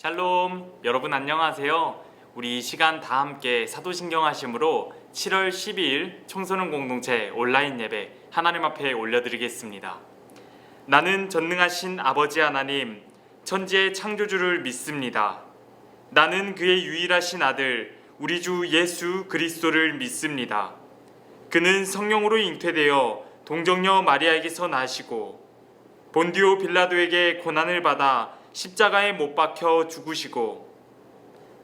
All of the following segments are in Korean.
샬롬, 여러분 안녕하세요. 우리 이 시간 다 함께 사도신경 하심으로 7월 12일 청소년 공동체 온라인 예배 하나님 앞에 올려드리겠습니다. 나는 전능하신 아버지 하나님, 천지의 창조주를 믿습니다. 나는 그의 유일하신 아들, 우리 주 예수 그리스도를 믿습니다. 그는 성령으로 잉태되어 동정녀 마리아에게서 나시고 본디오 빌라도에게 고난을 받아 십자가에 못 박혀 죽으시고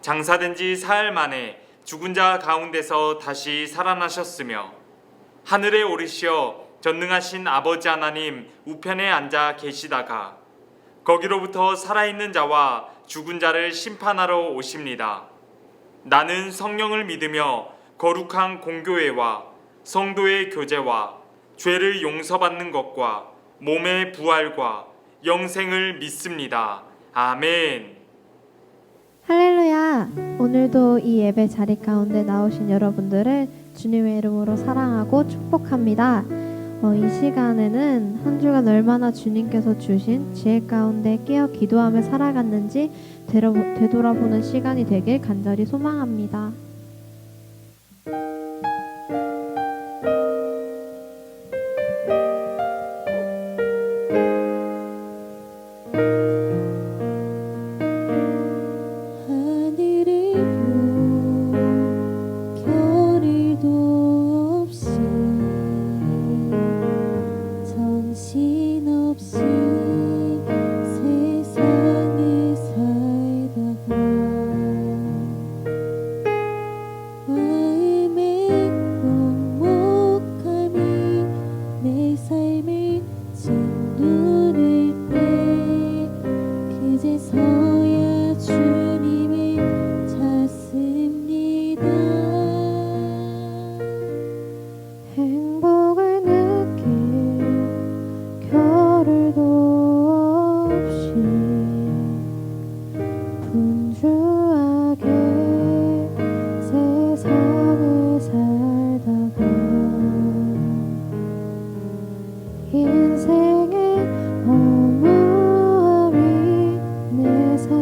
장사된 지 사흘 만에 죽은 자 가운데서 다시 살아나셨으며 하늘에 오르시어 전능하신 아버지 하나님 우편에 앉아 계시다가 거기로부터 살아있는 자와 죽은 자를 심판하러 오십니다. 나는 성령을 믿으며 거룩한 공교회와 성도의 교제와 죄를 용서받는 것과 몸의 부활과 영생을 믿습니다. 아멘. 할렐루야! 오늘도 이 예배 자리 가운데 나오신 여러분들을 주님의 이름으로 사랑하고 축복합니다. 이 시간에는 한 주간 얼마나 주님께서 주신 지혜 가운데 끼어 기도하며 살아갔는지 되돌아보는 시간이 되길 간절히 소망합니다. 인생의 허무함이 내 삶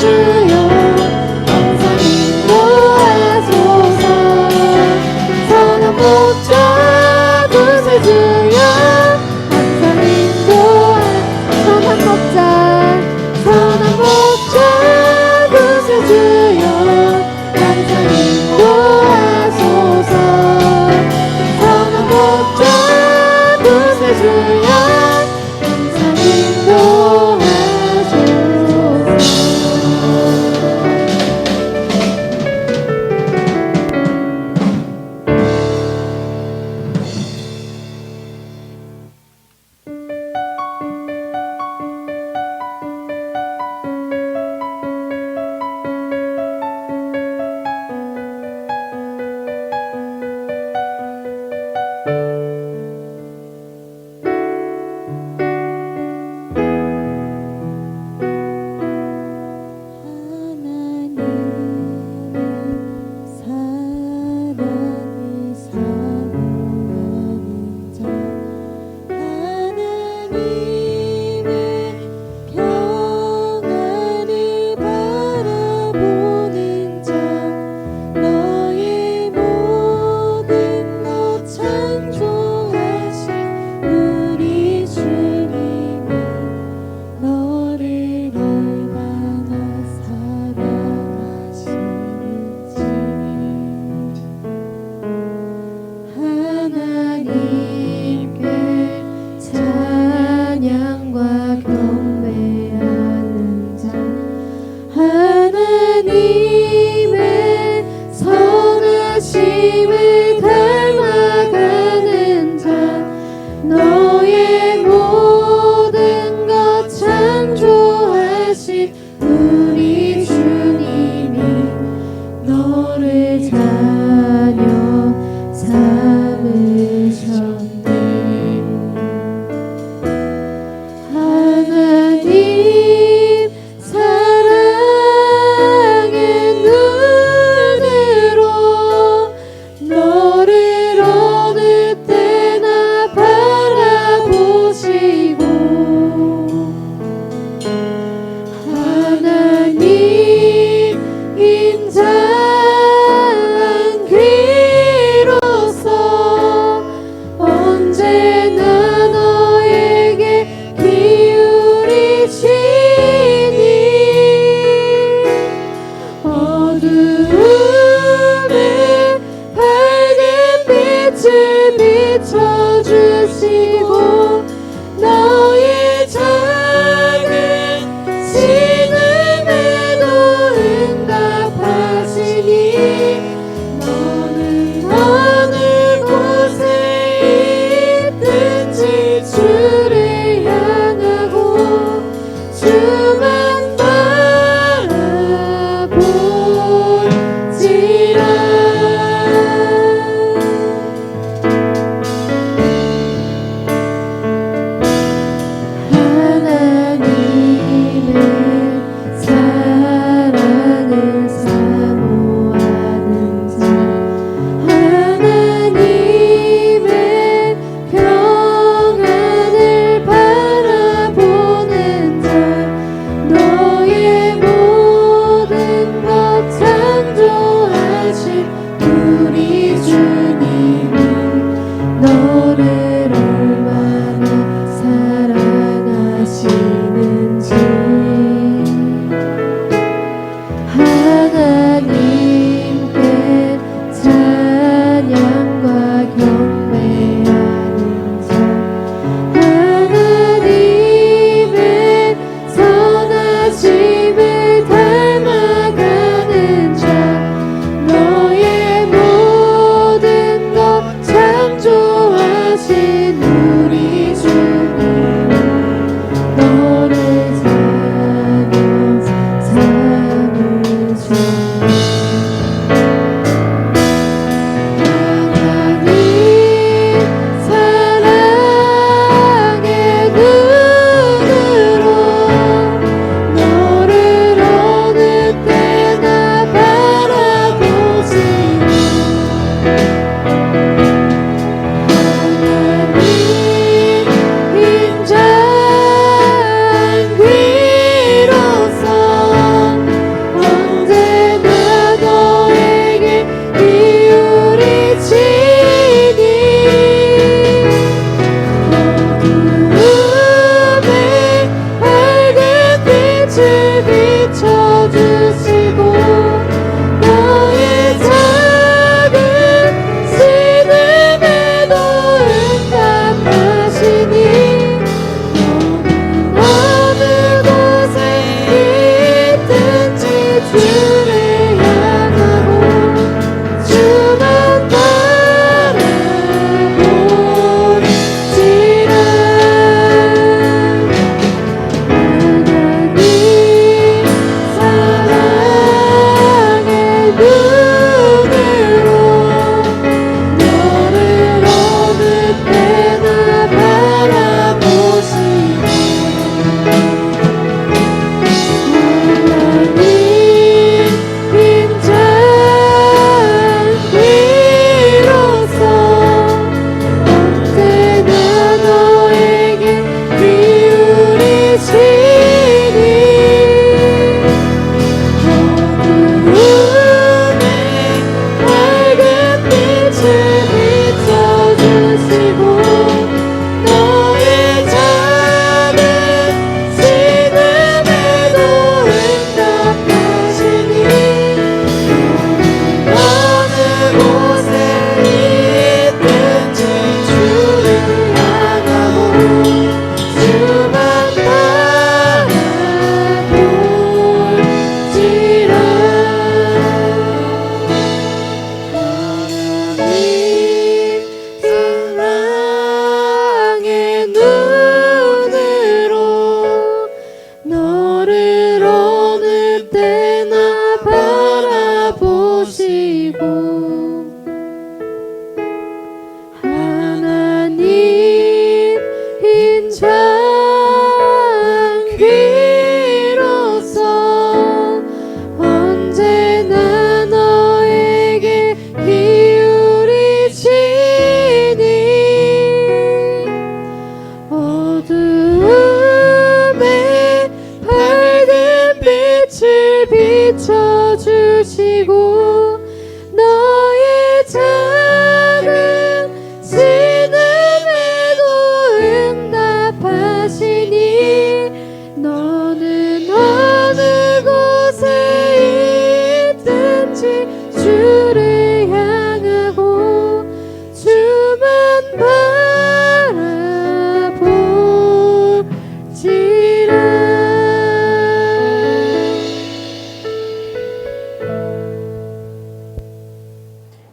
주여 항상 인도하소서. 선한 목자 구세주여 항상 인도하소서. 선한 목자 구세주여 항상 인도하소서. 선한 목자 구세주여 항상 하나님 비춰주시고 너의 작은 신음에도 응답하시니 너는 어느 곳에 있든지 주를 향하고 주만 바라볼지라.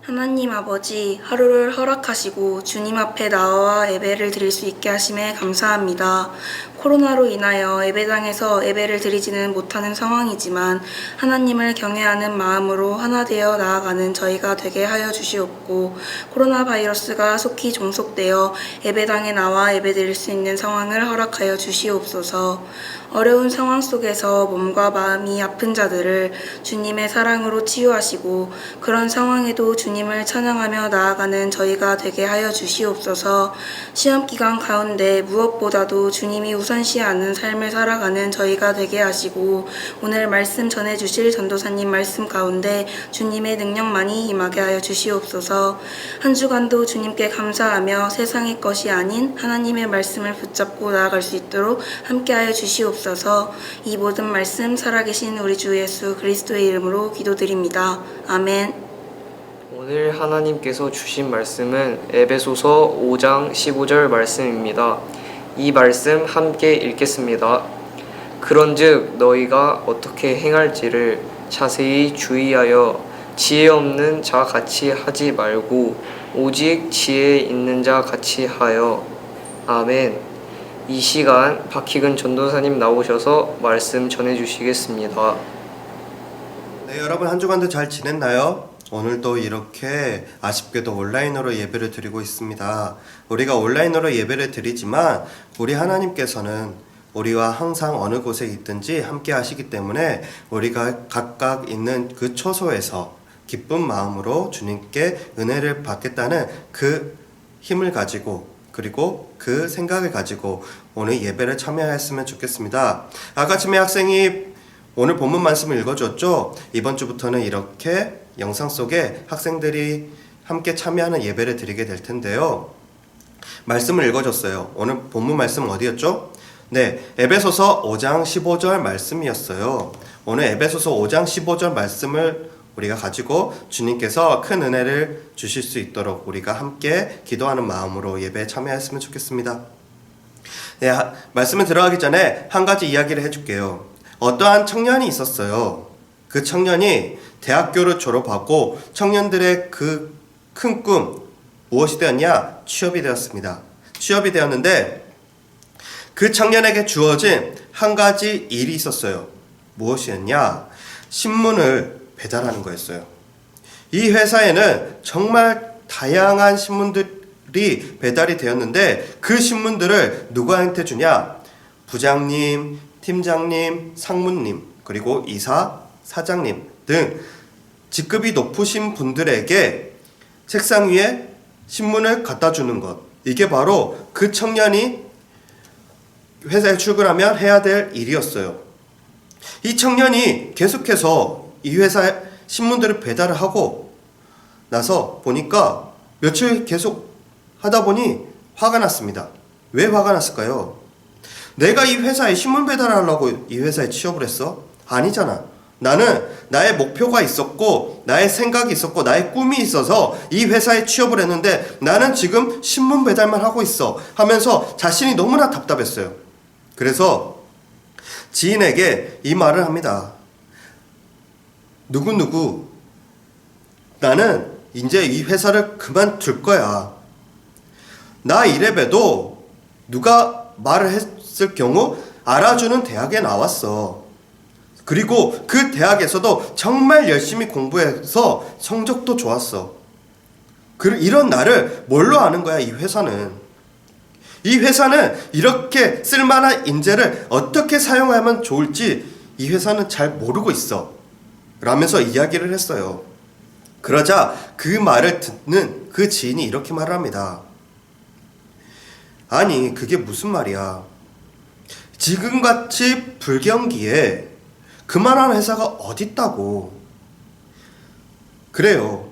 하나님 아버지, 하루를 허락하시고 주님 앞에 나와 예배를 드릴 수 있게 하심에 감사합니다. 코로나로 인하여 예배당에서 예배를 드리지는 못하는 상황이지만 하나님을 경외하는 마음으로 하나 되어 나아가는 저희가 되게 하여 주시옵고, 코로나 바이러스가 속히 종속되어 예배당에 나와 예배 드릴 수 있는 상황을 허락하여 주시옵소서. 어려운 상황 속에서 몸과 마음이 아픈 자들을 주님의 사랑으로 치유하시고 그런 상황에도 주님을 찬양하며 나아가는 저희가 되게 하여 주시옵소서. 시험 기간 가운데 무엇보다도 주님이 우선시하는 삶을 살아가는 저희가 되게 하시고 오늘 말씀 전해주실 전도사님 말씀 가운데 주님의 능력만이 임하게 하여 주시옵소서. 한 주간도 주님께 감사하며 세상의 것이 아닌 하나님의 말씀을 붙잡고 나아갈 수 있도록 함께하여 주시옵소서. 이 모든 말씀 살아계신 우리 주 예수 그리스도의 이름으로 기도드립니다. 아멘. 오늘 하나님께서 주신 말씀은 에베소서 5장 15절 말씀입니다. 이 말씀 함께 읽겠습니다. 그런즉 너희가 어떻게 행할지를 자세히 주의하여 지혜 없는 자 같이 하지 말고 오직 지혜 있는 자 같이 하여. 아멘. 이 시간 박희근 전도사님 나오셔서 말씀 전해주시겠습니다. 네, 여러분 한 주간도 잘 지냈나요? 오늘도 이렇게 아쉽게도 온라인으로 예배를 드리고 있습니다. 우리가 온라인으로 예배를 드리지만 우리 하나님께서는 우리와 항상 어느 곳에 있든지 함께 하시기 때문에 우리가 각각 있는 그 처소에서 기쁜 마음으로 주님께 은혜를 받겠다는 그 힘을 가지고 그리고 그 생각을 가지고 오늘 예배를 참여했으면 좋겠습니다. 아까 침의 학생이 오늘 본문 말씀을 읽어줬죠. 이번 주부터는 이렇게 영상 속에 학생들이 함께 참여하는 예배를 드리게 될 텐데요. 말씀을 읽어줬어요. 오늘 본문 말씀 어디였죠? 네, 에베소서 5장 15절 말씀이었어요. 오늘 에베소서 5장 15절 말씀을 우리가 가지고 주님께서 큰 은혜를 주실 수 있도록 우리가 함께 기도하는 마음으로 예배에 참여했으면 좋겠습니다. 네, 말씀에 들어가기 전에 한 가지 이야기를 해줄게요. 어떠한 청년이 있었어요. 그 청년이 대학교를 졸업하고 청년들의 그 큰 꿈 무엇이 되었냐? 취업이 되었습니다. 취업이 되었는데 그 청년에게 주어진 한 가지 일이 있었어요. 무엇이었냐? 신문을 배달하는 거였어요. 이 회사에는 정말 다양한 신문들이 배달이 되었는데 그 신문들을 누구한테 주냐? 부장님, 팀장님, 상무님, 그리고 이사, 사장님 등 직급이 높으신 분들에게 책상 위에 신문을 갖다 주는 것. 이게 바로 그 청년이 회사에 출근하면 해야 될 일이었어요. 이 청년이 계속해서 이 회사에 신문들을 배달을 하고 나서 보니까 며칠 계속 하다 보니 화가 났습니다. 왜 화가 났을까요? 내가 이 회사에 신문 배달을 하려고 이 회사에 취업을 했어? 아니잖아. 나는 나의 목표가 있었고 나의 생각이 있었고 나의 꿈이 있어서 이 회사에 취업을 했는데 나는 지금 신문 배달만 하고 있어 하면서 자신이 너무나 답답했어요. 그래서 지인에게 이 말을 합니다. 누구누구 나는 이제 이 회사를 그만둘 거야. 나 이래봬도 누가 말을 했을 경우 알아주는 대학에 나왔어. 그리고 그 대학에서도 정말 열심히 공부해서 성적도 좋았어. 이런 나를 뭘로 아는 거야, 이 회사는. 이 회사는 이렇게 쓸만한 인재를 어떻게 사용하면 좋을지 이 회사는 잘 모르고 있어. 라면서 이야기를 했어요. 그러자 그 말을 듣는 그 지인이 이렇게 말을 합니다. 아니, 그게 무슨 말이야. 지금같이 불경기에 그만한 회사가 어딨다고. 그래요.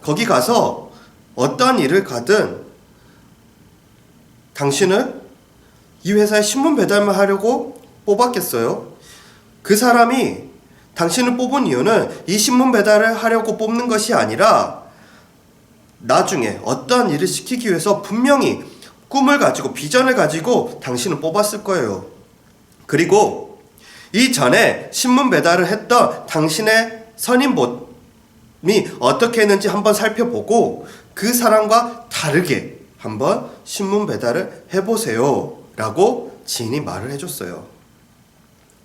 거기 가서 어떠한 일을 가든 당신을 이 회사에 신문 배달만 하려고 뽑았겠어요? 그 사람이 당신을 뽑은 이유는 이 신문 배달을 하려고 뽑는 것이 아니라 나중에 어떠한 일을 시키기 위해서 분명히 꿈을 가지고 비전을 가지고 당신을 뽑았을 거예요. 그리고 이전에 신문 배달을 했던 당신의 선임이 어떻게 했는지 한번 살펴보고 그 사람과 다르게 한번 신문 배달을 해보세요 라고 지인이 말을 해줬어요.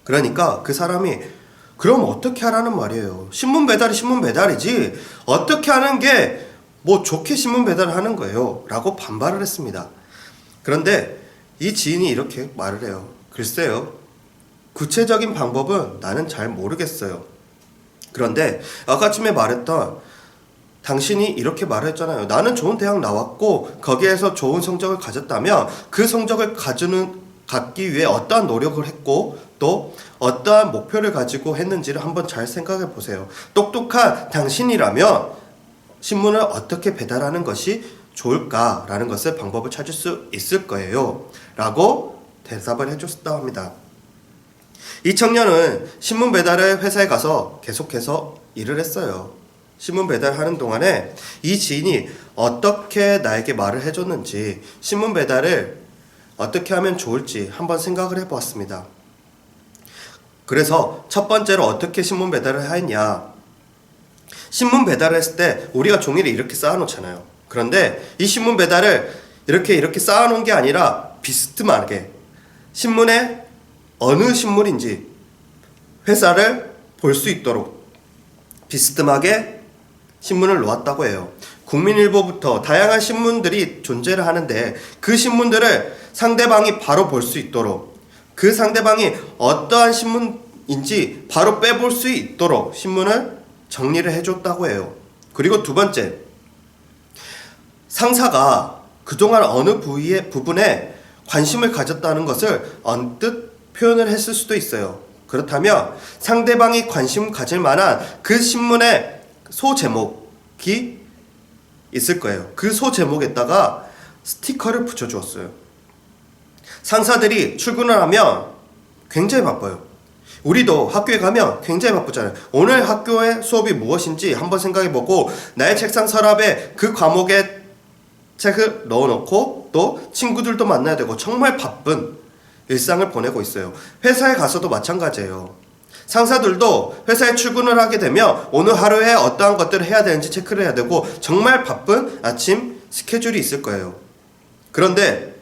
그러니까 그 사람이 그럼 어떻게 하라는 말이에요. 신문 배달이 신문 배달이지 어떻게 하는 게 뭐 좋게 신문 배달을 하는 거예요 라고 반발을 했습니다. 그런데 이 지인이 이렇게 말을 해요. 글쎄요, 구체적인 방법은 나는 잘 모르겠어요. 그런데 아까쯤에 말했던 당신이 이렇게 말했잖아요. 나는 좋은 대학 나왔고 거기에서 좋은 성적을 가졌다면 그 성적을 갖기 위해 어떠한 노력을 했고 또 어떠한 목표를 가지고 했는지를 한번 잘 생각해 보세요. 똑똑한 당신이라면 신문을 어떻게 배달하는 것이 좋을까라는 것을 방법을 찾을 수 있을 거예요 라고 대답을 해줬다고 합니다. 이 청년은 신문 배달을 회사에 가서 계속해서 일을 했어요. 신문 배달하는 동안에 이 지인이 어떻게 나에게 말을 해줬는지 신문 배달을 어떻게 하면 좋을지 한번 생각을 해보았습니다. 그래서 첫 번째로 어떻게 신문 배달을 했냐. 신문 배달을 했을 때 우리가 종이를 이렇게 쌓아놓잖아요. 그런데 이 신문 배달을 이렇게 쌓아놓은 게 아니라 비스듬하게 신문에 어느 신문인지 회사를 볼 수 있도록 비스듬하게 신문을 놓았다고 해요. 국민일보부터 다양한 신문들이 존재를 하는데 그 신문들을 상대방이 바로 볼 수 있도록 그 상대방이 어떠한 신문인지 바로 빼볼 수 있도록 신문을 정리를 해줬다고 해요. 그리고 두 번째, 상사가 그동안 어느 부분에 관심을 가졌다는 것을 언뜻 표현을 했을 수도 있어요. 그렇다면 상대방이 관심 가질 만한 그 신문의 소제목이 있을 거예요. 그 소제목에다가 스티커를 붙여주었어요. 상사들이 출근을 하면 굉장히 바빠요. 우리도 학교에 가면 굉장히 바쁘잖아요. 오늘 학교의 수업이 무엇인지 한번 생각해보고 나의 책상 서랍에 그 과목에 책을 넣어놓고 또 친구들도 만나야 되고 정말 바쁜 일상을 보내고 있어요. 회사에 가서도 마찬가지예요. 상사들도 회사에 출근을 하게 되면 오늘 하루에 어떠한 것들을 해야 되는지 체크를 해야 되고 정말 바쁜 아침 스케줄이 있을 거예요. 그런데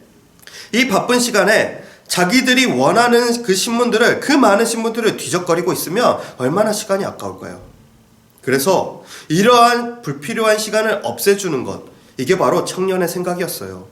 이 바쁜 시간에 자기들이 원하는 그 많은 신문들을 뒤적거리고 있으면 얼마나 시간이 아까울까요? 그래서 이러한 불필요한 시간을 없애주는 것, 이게 바로 청년의 생각이었어요.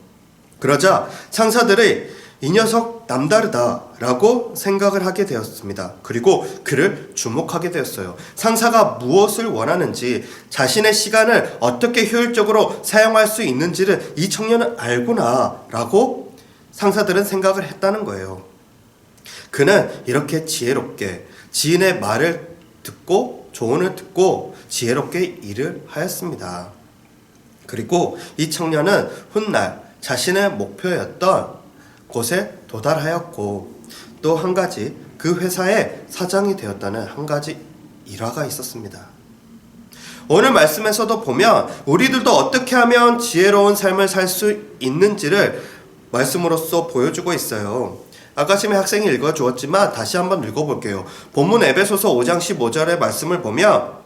그러자 상사들이 이 녀석 남다르다라고 생각을 하게 되었습니다. 그리고 그를 주목하게 되었어요. 상사가 무엇을 원하는지, 자신의 시간을 어떻게 효율적으로 사용할 수 있는지를 이 청년은 알구나라고 상사들은 생각을 했다는 거예요. 그는 이렇게 지혜롭게 지인의 말을 듣고 조언을 듣고 지혜롭게 일을 하였습니다. 그리고 이 청년은 훗날 자신의 목표였던 곳에 도달하였고 또 한 가지 그 회사의 사장이 되었다는 한 가지 일화가 있었습니다. 오늘 말씀에서도 보면 우리들도 어떻게 하면 지혜로운 삶을 살 수 있는지를 말씀으로써 보여주고 있어요. 아까 전에 학생이 읽어주었지만 다시 한번 읽어볼게요. 본문 에베소서 5장 15절의 말씀을 보면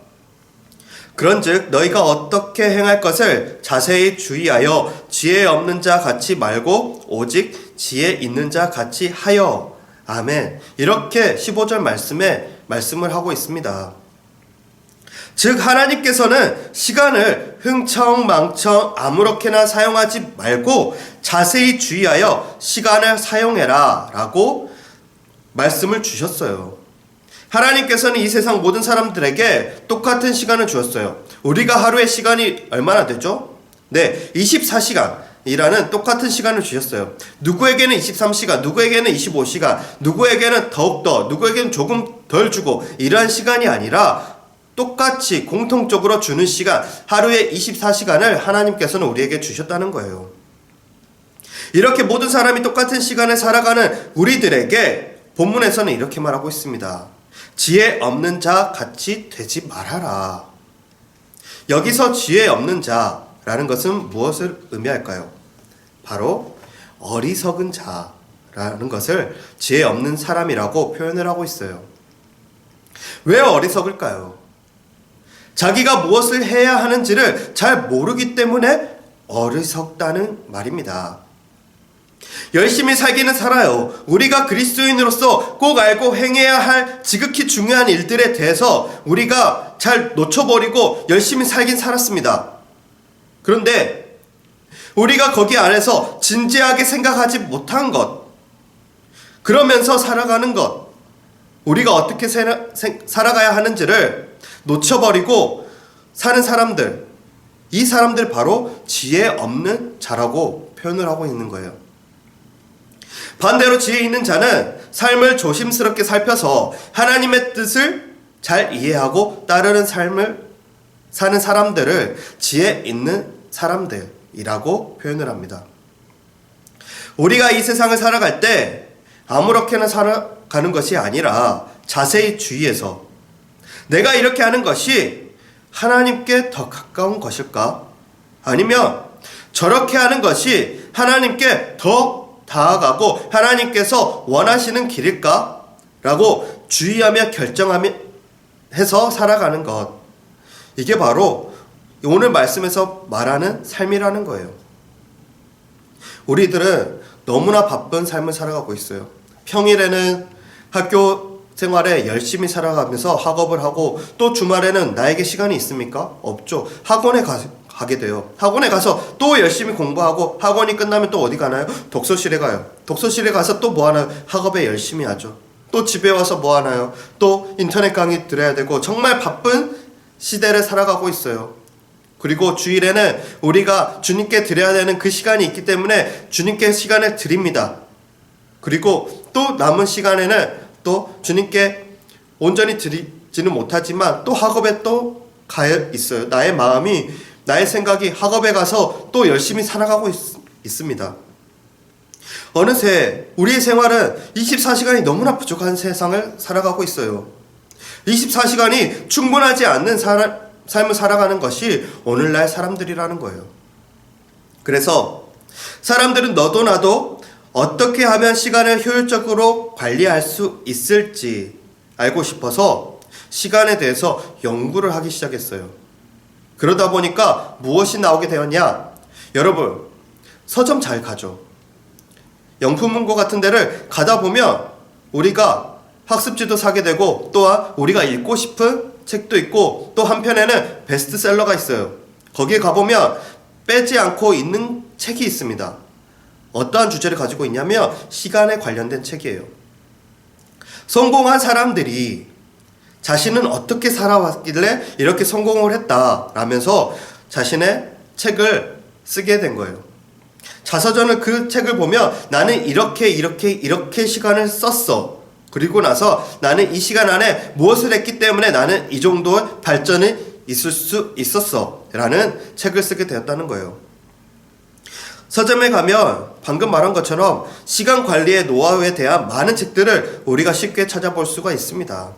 그런즉 너희가 어떻게 행할 것을 자세히 주의하여 지혜 없는 자 같이 말고 오직 지혜 있는 자 같이 하여. 아멘. 이렇게 15절 말씀을 하고 있습니다. 즉 하나님께서는 시간을 흥청망청 아무렇게나 사용하지 말고 자세히 주의하여 시간을 사용해라 라고 말씀을 주셨어요. 하나님께서는 이 세상 모든 사람들에게 똑같은 시간을 주었어요. 우리가 하루에 시간이 얼마나 되죠? 네, 24시간이라는 똑같은 시간을 주셨어요. 누구에게는 23시간, 누구에게는 25시간, 누구에게는 더욱더, 누구에게는 조금 덜 주고 이러한 시간이 아니라 똑같이 공통적으로 주는 시간, 하루에 24시간을 하나님께서는 우리에게 주셨다는 거예요. 이렇게 모든 사람이 똑같은 시간을 살아가는 우리들에게 본문에서는 이렇게 말하고 있습니다. 지혜 없는 자 같이 되지 말아라. 여기서 지혜 없는 자라는 것은 무엇을 의미할까요? 바로 어리석은 자라는 것을 지혜 없는 사람이라고 표현을 하고 있어요. 왜 어리석을까요? 자기가 무엇을 해야 하는지를 잘 모르기 때문에 어리석다는 말입니다. 열심히 살기는 살아요. 우리가 그리스도인으로서 꼭 알고 행해야 할 지극히 중요한 일들에 대해서 우리가 잘 놓쳐버리고 열심히 살긴 살았습니다. 그런데 우리가 거기 안에서 진지하게 생각하지 못한 것, 그러면서 살아가는 것, 우리가 어떻게 살아가야 하는지를 놓쳐버리고 사는 사람들, 이 사람들 바로 지혜 없는 자라고 표현을 하고 있는 거예요. 반대로 지혜 있는 자는 삶을 조심스럽게 살펴서 하나님의 뜻을 잘 이해하고 따르는 삶을 사는 사람들을 지혜 있는 사람들이라고 표현을 합니다. 우리가 이 세상을 살아갈 때 아무렇게나 살아가는 것이 아니라 자세히 주의해서 내가 이렇게 하는 것이 하나님께 더 가까운 것일까? 아니면 저렇게 하는 것이 하나님께 더 다가가고 하나님께서 원하시는 길일까? 라고 주의하며 결정하며 해서 살아가는 것. 이게 바로 오늘 말씀에서 말하는 삶이라는 거예요. 우리들은 너무나 바쁜 삶을 살아가고 있어요. 평일에는 학교 생활에 열심히 살아가면서 학업을 하고 또 주말에는 나에게 시간이 있습니까? 없죠. 학원에 가게 돼요. 학원에 가서 또 열심히 공부하고 학원이 끝나면 또 어디 가나요? 독서실에 가요. 독서실에 가서 또 뭐 하나요? 학업에 열심히 하죠. 또 집에 와서 뭐 하나요? 또 인터넷 강의 들어야 되고 정말 바쁜 시대를 살아가고 있어요. 그리고 주일에는 우리가 주님께 드려야 되는 그 시간이 있기 때문에 주님께 시간을 드립니다. 그리고 또 남은 시간에는 또 주님께 온전히 드리지는 못하지만 또 학업에 또 가 있어요. 나의 마음이, 나의 생각이 학업에 가서 또 열심히 살아가고 있습니다. 어느새 우리의 생활은 24시간이 너무나 부족한 세상을 살아가고 있어요. 24시간이 충분하지 않는 삶을 살아가는 것이 오늘날 사람들이라는 거예요. 그래서 사람들은 너도 나도 어떻게 하면 시간을 효율적으로 관리할 수 있을지 알고 싶어서 시간에 대해서 연구를 하기 시작했어요. 그러다 보니까 무엇이 나오게 되었냐? 여러분, 서점 잘 가죠. 영품문고 같은 데를 가다 보면 우리가 학습지도 사게 되고 또한 우리가 읽고 싶은 책도 있고 또 한편에는 베스트셀러가 있어요. 거기에 가보면 빼지 않고 있는 책이 있습니다. 어떠한 주제를 가지고 있냐면 시간에 관련된 책이에요. 성공한 사람들이 자신은 어떻게 살아왔길래 이렇게 성공을 했다라면서 자신의 책을 쓰게 된 거예요. 자서전을 그 책을 보면 나는 이렇게 시간을 썼어. 그리고 나서 나는 이 시간 안에 무엇을 했기 때문에 나는 이 정도의 발전이 있을 수 있었어 라는 책을 쓰게 되었다는 거예요. 서점에 가면 방금 말한 것처럼 시간 관리의 노하우에 대한 많은 책들을 우리가 쉽게 찾아볼 수가 있습니다.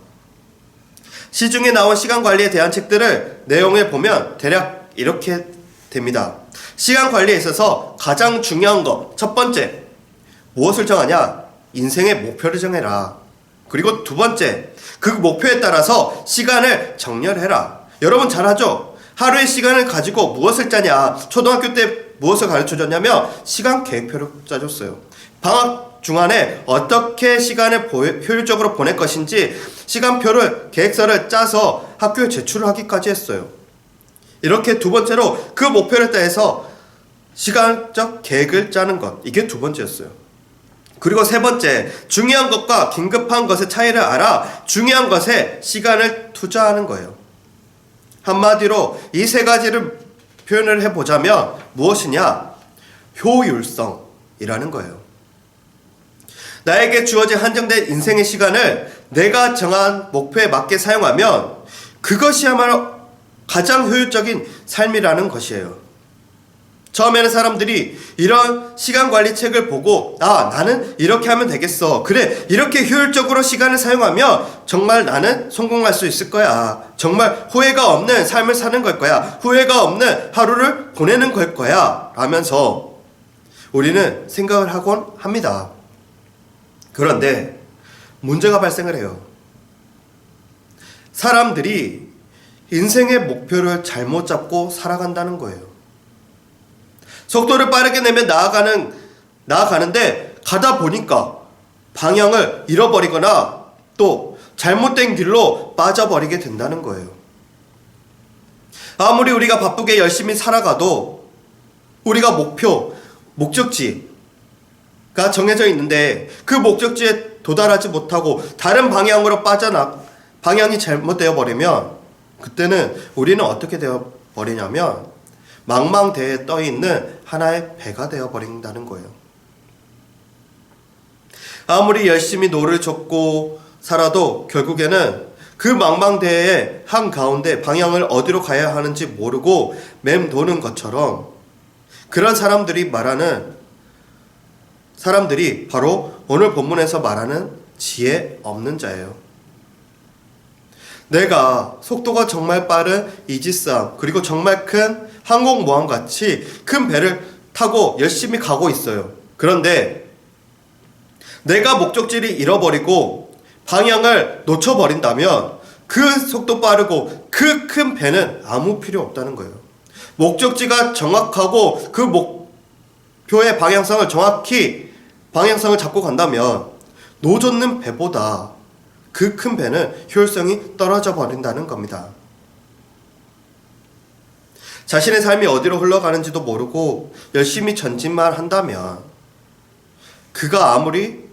시중에 나온 시간 관리에 대한 책들을 내용을 보면 대략 이렇게 됩니다. 시간 관리에 있어서 가장 중요한 거, 첫 번째, 무엇을 정하냐? 인생의 목표를 정해라. 그리고 두 번째, 그 목표에 따라서 시간을 정렬해라. 여러분 잘하죠? 하루의 시간을 가지고 무엇을 짜냐? 초등학교 때 무엇을 가르쳐줬냐면 시간 계획표를 짜줬어요. 방학 중간에 어떻게 시간을 효율적으로 보낼 것인지 시간표를, 계획서를 짜서 학교에 제출을 하기까지 했어요. 이렇게 두 번째로 그 목표를 따해서 시간적 계획을 짜는 것, 이게 두 번째였어요. 그리고 세 번째, 중요한 것과 긴급한 것의 차이를 알아 중요한 것에 시간을 투자하는 거예요. 한마디로 이 세 가지를 표현을 해보자면 무엇이냐? 효율성이라는 거예요. 나에게 주어진 한정된 인생의 시간을 내가 정한 목표에 맞게 사용하면 그것이야말로 가장 효율적인 삶이라는 것이에요. 처음에는 사람들이 이런 시간 관리 책을 보고 나는 이렇게 하면 되겠어. 그래, 이렇게 효율적으로 시간을 사용하면 정말 나는 성공할 수 있을 거야. 정말 후회가 없는 삶을 사는 걸 거야. 후회가 없는 하루를 보내는 걸 거야. 라면서 우리는 생각을 하곤 합니다. 그런데 문제가 발생을 해요. 사람들이 인생의 목표를 잘못 잡고 살아간다는 거예요. 속도를 빠르게 내면 나아가는데 가다 보니까 방향을 잃어버리거나 또 잘못된 길로 빠져버리게 된다는 거예요. 아무리 우리가 바쁘게 열심히 살아가도 우리가 목적지가 정해져 있는데 그 목적지에 도달하지 못하고 다른 방향으로 방향이 잘못되어 버리면 그때는 우리는 어떻게 되어 버리냐면 망망대해에 떠있는 하나의 배가 되어버린다는 거예요. 아무리 열심히 노를 젓고 살아도 결국에는 그 망망대해의 한가운데 방향을 어디로 가야 하는지 모르고 맴도는 것처럼 그런 사람들이 바로 오늘 본문에서 말하는 지혜 없는 자예요. 내가 속도가 정말 빠른 이지스함 그리고 정말 큰 항공모함같이 큰 배를 타고 열심히 가고 있어요. 그런데 내가 목적지를 잃어버리고 방향을 놓쳐버린다면 그 속도 빠르고 그 큰 배는 아무 필요 없다는 거예요. 목적지가 정확하고 그 목표의 방향성을 잡고 간다면 노젓는 배보다 그 큰 배는 효율성이 떨어져 버린다는 겁니다. 자신의 삶이 어디로 흘러가는지도 모르고 열심히 전진만 한다면 그가 아무리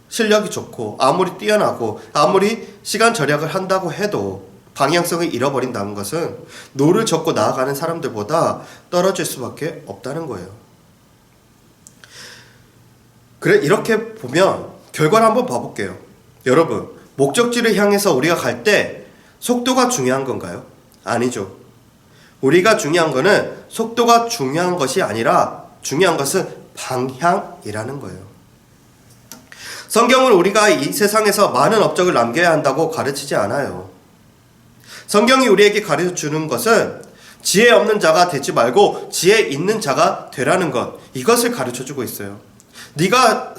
실력이 좋고 아무리 뛰어나고 아무리 시간 절약을 한다고 해도 방향성을 잃어버린다는 것은 노를 젓고 나아가는 사람들보다 떨어질 수밖에 없다는 거예요. 그래, 이렇게 보면 결과를 한번 봐볼게요. 여러분, 목적지를 향해서 우리가 갈 때 속도가 중요한 건가요? 아니죠. 우리가 중요한 거는 속도가 중요한 것이 아니라 중요한 것은 방향이라는 거예요. 성경은 우리가 이 세상에서 많은 업적을 남겨야 한다고 가르치지 않아요. 성경이 우리에게 가르쳐 주는 것은 지혜 없는 자가 되지 말고 지혜 있는 자가 되라는 것, 이것을 가르쳐 주고 있어요. 네가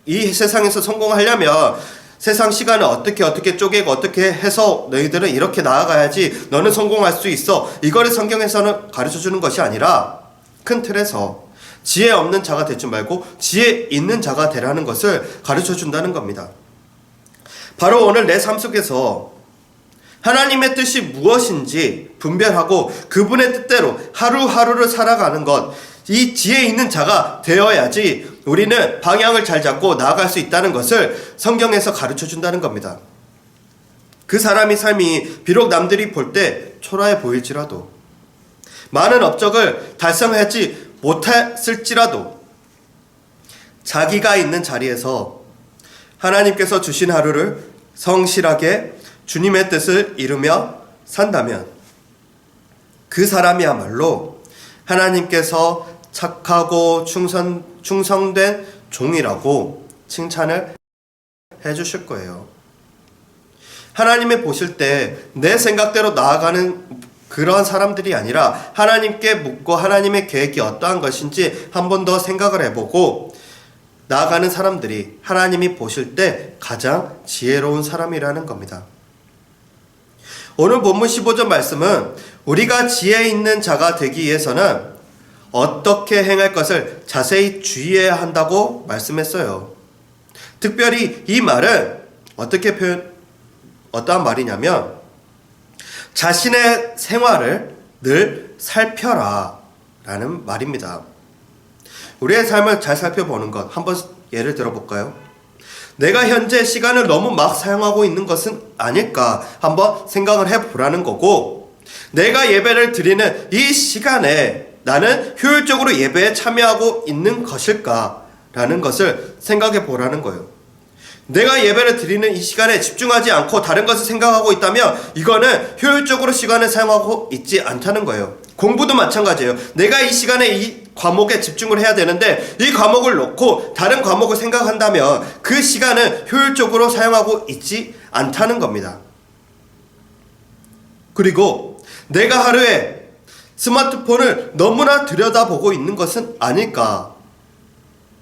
이 세상에서 성공하려면 세상 시간을 어떻게 쪼개고 어떻게 해서 너희들은 이렇게 나아가야지 너는 성공할 수 있어. 이거를 성경에서는 가르쳐주는 것이 아니라 큰 틀에서 지혜 없는 자가 되지 말고 지혜 있는 자가 되라는 것을 가르쳐준다는 겁니다. 바로 오늘 내 삶 속에서 하나님의 뜻이 무엇인지 분별하고 그분의 뜻대로 하루하루를 살아가는 것, 이 지혜 있는 자가 되어야지 우리는 방향을 잘 잡고 나아갈 수 있다는 것을 성경에서 가르쳐준다는 겁니다. 그 사람의 삶이 비록 남들이 볼 때 초라해 보일지라도 많은 업적을 달성하지 못했을지라도 자기가 있는 자리에서 하나님께서 주신 하루를 성실하게 주님의 뜻을 이루며 산다면 그 사람이야말로 하나님께서 착하고 충성된 종이라고 칭찬을 해주실 거예요. 하나님이 보실 때 내 생각대로 나아가는 그런 사람들이 아니라 하나님께 묻고 하나님의 계획이 어떠한 것인지 한 번 더 생각을 해보고 나아가는 사람들이 하나님이 보실 때 가장 지혜로운 사람이라는 겁니다. 오늘 본문 15절 말씀은 우리가 지혜 있는 자가 되기 위해서는 어떻게 행할 것을 자세히 주의해야 한다고 말씀했어요. 특별히 이 말은 어떠한 말이냐면 자신의 생활을 늘 살펴라 라는 말입니다. 우리의 삶을 잘 살펴보는 것, 한번 예를 들어볼까요? 내가 현재 시간을 너무 막 사용하고 있는 것은 아닐까 한번 생각을 해보라는 거고, 내가 예배를 드리는 이 시간에 나는 효율적으로 예배에 참여하고 있는 것일까 라는 것을 생각해 보라는 거예요. 내가 예배를 드리는 이 시간에 집중하지 않고 다른 것을 생각하고 있다면 이거는 효율적으로 시간을 사용하고 있지 않다는 거예요. 공부도 마찬가지예요. 내가 이 시간에 이 과목에 집중을 해야 되는데 이 과목을 놓고 다른 과목을 생각한다면 그 시간은 효율적으로 사용하고 있지 않다는 겁니다. 그리고 내가 하루에 스마트폰을 너무나 들여다보고 있는 것은 아닐까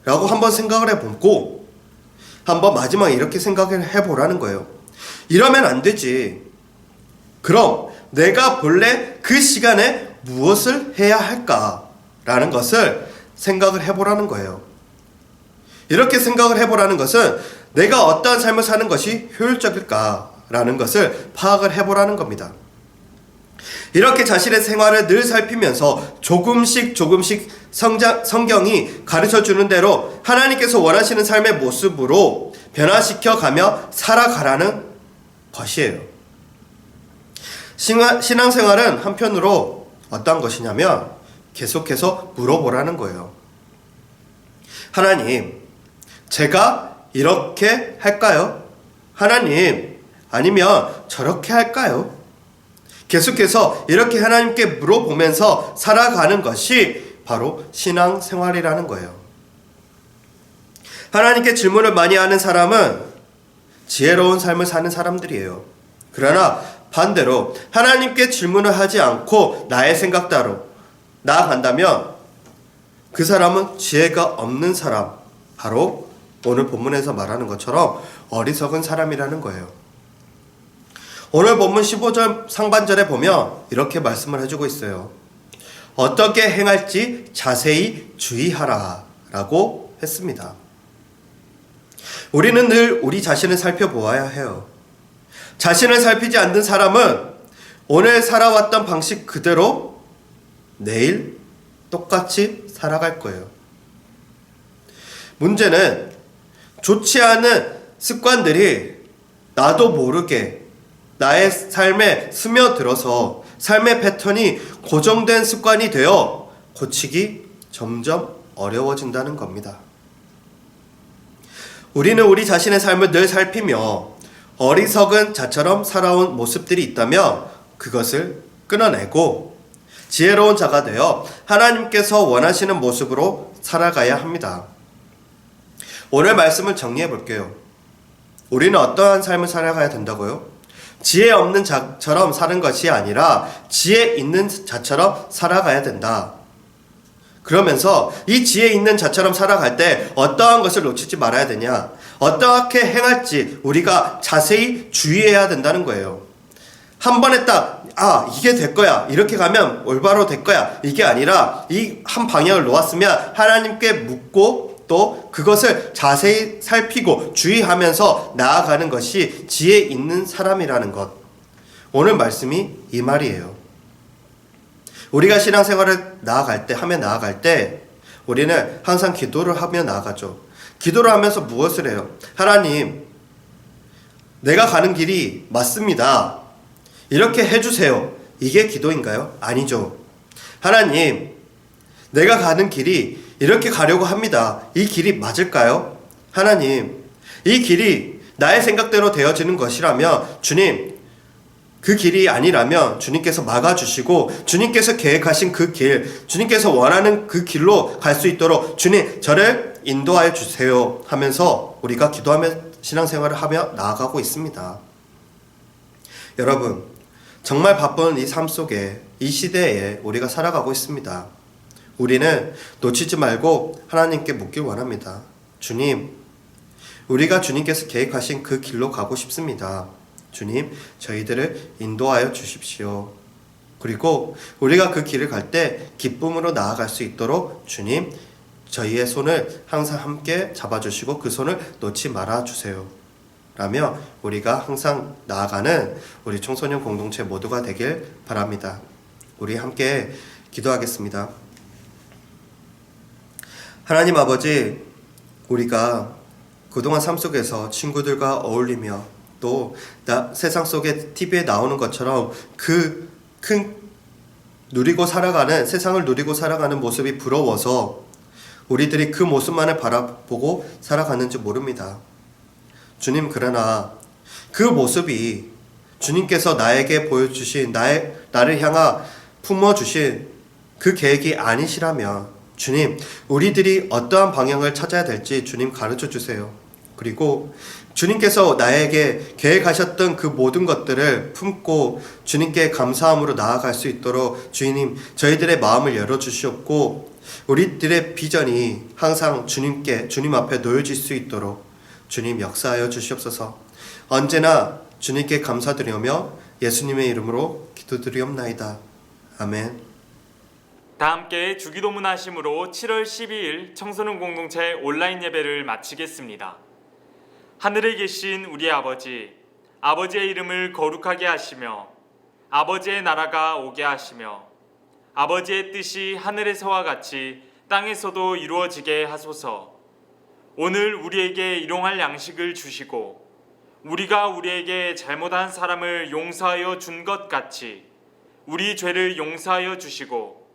라고 한번 생각을 해보고 한번 마지막에 이렇게 생각을 해보라는 거예요. 이러면 안 되지. 그럼 내가 본래 그 시간에 무엇을 해야 할까라는 것을 생각을 해보라는 거예요. 이렇게 생각을 해보라는 것은 내가 어떠한 삶을 사는 것이 효율적일까라는 것을 파악을 해보라는 겁니다. 이렇게 자신의 생활을 늘 살피면서 조금씩 성경이 가르쳐주는 대로 하나님께서 원하시는 삶의 모습으로 변화시켜가며 살아가라는 것이에요. 신앙생활은 한편으로 어떤 것이냐면 계속해서 물어보라는 거예요. 하나님, 제가 이렇게 할까요? 하나님, 아니면 저렇게 할까요? 계속해서 이렇게 하나님께 물어보면서 살아가는 것이 바로 신앙생활이라는 거예요. 하나님께 질문을 많이 하는 사람은 지혜로운 삶을 사는 사람들이에요. 그러나 반대로 하나님께 질문을 하지 않고 나의 생각대로 나아간다면 그 사람은 지혜가 없는 사람, 바로 오늘 본문에서 말하는 것처럼 어리석은 사람이라는 거예요. 오늘 본문 15절 상반절에 보면 이렇게 말씀을 해주고 있어요. 어떻게 행할지 자세히 주의하라 라고 했습니다. 우리는 늘 우리 자신을 살펴보아야 해요. 자신을 살피지 않는 사람은 오늘 살아왔던 방식 그대로 내일 똑같이 살아갈 거예요. 문제는 좋지 않은 습관들이 나도 모르게 나의 삶에 스며들어서 삶의 패턴이 고정된 습관이 되어 고치기 점점 어려워진다는 겁니다. 우리는 우리 자신의 삶을 늘 살피며 어리석은 자처럼 살아온 모습들이 있다면 그것을 끊어내고 지혜로운 자가 되어 하나님께서 원하시는 모습으로 살아가야 합니다. 오늘 말씀을 정리해 볼게요. 우리는 어떠한 삶을 살아가야 된다고요? 지혜 없는 자처럼 사는 것이 아니라 지혜 있는 자처럼 살아가야 된다. 그러면서 이 지혜 있는 자처럼 살아갈 때 어떠한 것을 놓치지 말아야 되냐, 어떻게 행할지 우리가 자세히 주의해야 된다는 거예요. 한 번에 딱 이게 될 거야, 이렇게 가면 올바로 될 거야, 이게 아니라 이 한 방향을 놓았으면 하나님께 묻고 또 그것을 자세히 살피고 주의하면서 나아가는 것이 지혜 있는 사람이라는 것. 오늘 말씀이 이 말이에요. 우리가 신앙생활을 나아갈 때 우리는 항상 기도를 하며 나아가죠. 기도를 하면서 무엇을 해요? 하나님, 내가 가는 길이 맞습니다. 이렇게 해주세요. 이게 기도인가요? 아니죠. 하나님, 내가 가는 길이 이렇게 가려고 합니다. 이 길이 맞을까요? 하나님, 이 길이 나의 생각대로 되어지는 것이라면 주님, 그 길이 아니라면 주님께서 막아주시고 주님께서 계획하신 그 길, 주님께서 원하는 그 길로 갈 수 있도록 주님, 저를 인도하여 주세요 하면서 우리가 기도하며 신앙생활을 하며 나아가고 있습니다. 여러분, 정말 바쁜 이 삶 속에, 이 시대에 우리가 살아가고 있습니다. 우리는 놓치지 말고 하나님께 묻길 원합니다. 주님, 우리가 주님께서 계획하신 그 길로 가고 싶습니다. 주님, 저희들을 인도하여 주십시오. 그리고 우리가 그 길을 갈 때 기쁨으로 나아갈 수 있도록 주님, 저희의 손을 항상 함께 잡아주시고 그 손을 놓지 말아주세요. 라며 우리가 항상 나아가는 우리 청소년 공동체 모두가 되길 바랍니다. 우리 함께 기도하겠습니다. 하나님 아버지, 우리가 그동안 삶 속에서 친구들과 어울리며 또 세상 속에 TV에 나오는 것처럼 그 큰 세상을 누리고 살아가는 모습이 부러워서 우리들이 그 모습만을 바라보고 살아가는지 모릅니다. 주님, 그러나 그 모습이 주님께서 나에게 보여주신 나를 향하 품어주신 그 계획이 아니시라면 주님, 우리들이 어떠한 방향을 찾아야 될지 주님 가르쳐 주세요. 그리고 주님께서 나에게 계획하셨던 그 모든 것들을 품고 주님께 감사함으로 나아갈 수 있도록 주님, 저희들의 마음을 열어주시옵고 우리들의 비전이 항상 주님 앞에 놓여질 수 있도록 주님 역사하여 주시옵소서. 언제나 주님께 감사드리며 예수님의 이름으로 기도드리옵나이다. 아멘. 다 함께 주기도문 하심으로 7월 12일 청소년 공동체 온라인 예배를 마치겠습니다. 하늘에 계신 우리 아버지, 아버지의 이름을 거룩하게 하시며 아버지의 나라가 오게 하시며 아버지의 뜻이 하늘에서와 같이 땅에서도 이루어지게 하소서. 오늘 우리에게 일용할 양식을 주시고 우리가 우리에게 잘못한 사람을 용서하여 준 것 같이 우리 죄를 용서하여 주시고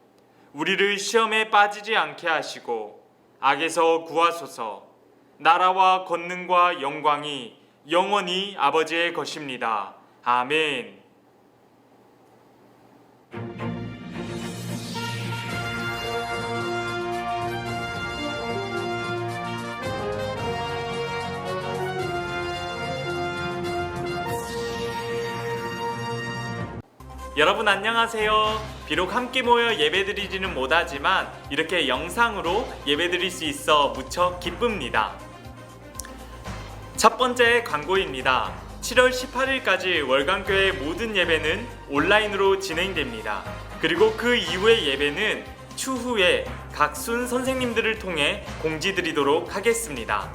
우리를 시험에 빠지지 않게 하시고 악에서 구하소서. 나라와 권능과 영광이 영원히 아버지의 것입니다. 아멘. 여러분 안녕하세요. 비록 함께 모여 예배드리지는 못하지만 이렇게 영상으로 예배드릴 수 있어 무척 기쁩니다. 첫 번째 광고입니다. 7월 18일까지 월간교회 모든 예배는 온라인으로 진행됩니다. 그리고 그 이후의 예배는 추후에 각순 선생님들을 통해 공지드리도록 하겠습니다.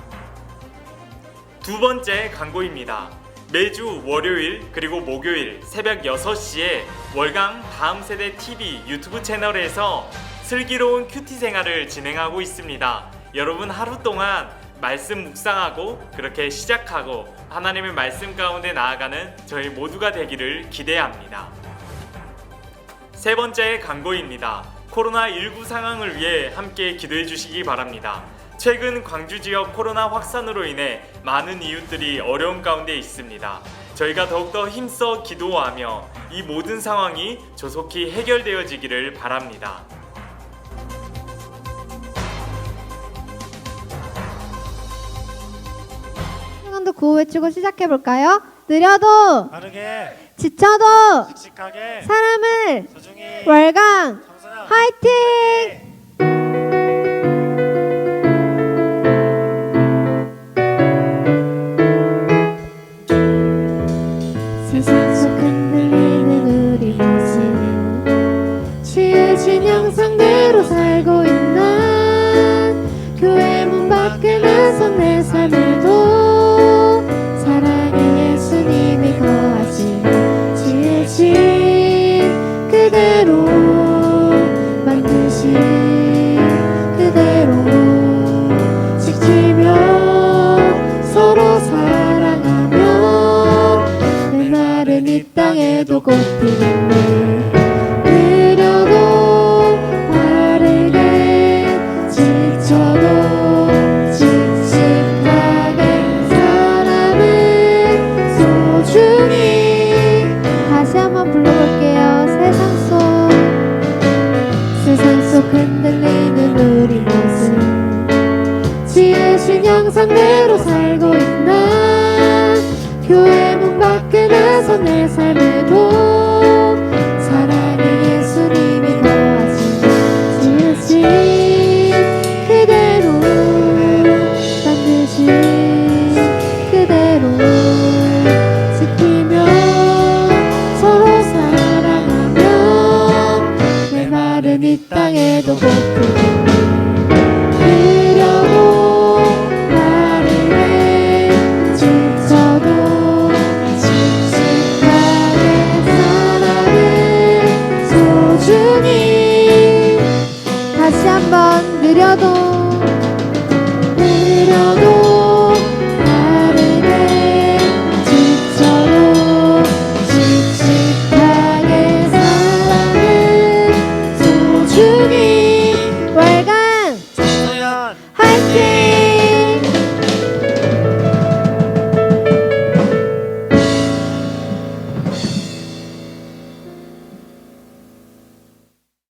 두 번째 광고입니다. 매주 월요일 그리고 목요일 새벽 6시에 월강 다음세대 TV 유튜브 채널에서 슬기로운 큐티 생활을 진행하고 있습니다. 여러분 하루 동안 말씀 묵상하고 그렇게 시작하고 하나님의 말씀 가운데 나아가는 저희 모두가 되기를 기대합니다. 세 번째 광고입니다. 코로나19 상황을 위해 함께 기도해 주시기 바랍니다. 최근 광주 지역 코로나 확산으로 인해 많은 이웃들이 어려움 가운데 있습니다. 저희가 더욱더 힘써 기도하며 이 모든 상황이 조속히 해결되어지기를 바랍니다. 시간도 구호 외치고 시작해볼까요? 느려도 빠르게 지쳐도 씩씩하게 사람을 소중히 월강 청소년 화이팅! 세상 속 흔들리는 우리 모습 취해진 형상대로 살고 있는 교회 문 밖에 나선 내 삶에도 사랑의 예수님이 거하시 지혜진 그대로 만드신 그대로 지키며 서로 사랑하며 메마른 이 땅에도 꽃피는 물 느려도 빠르게 지쳐도 씩씩하게 사람을 소중히 다시 한번 불러볼게요. 세상 속 흔들리는 우리 모습 지으신 형상대로 살고 있나 교회 문 밖에 나서 내 삶을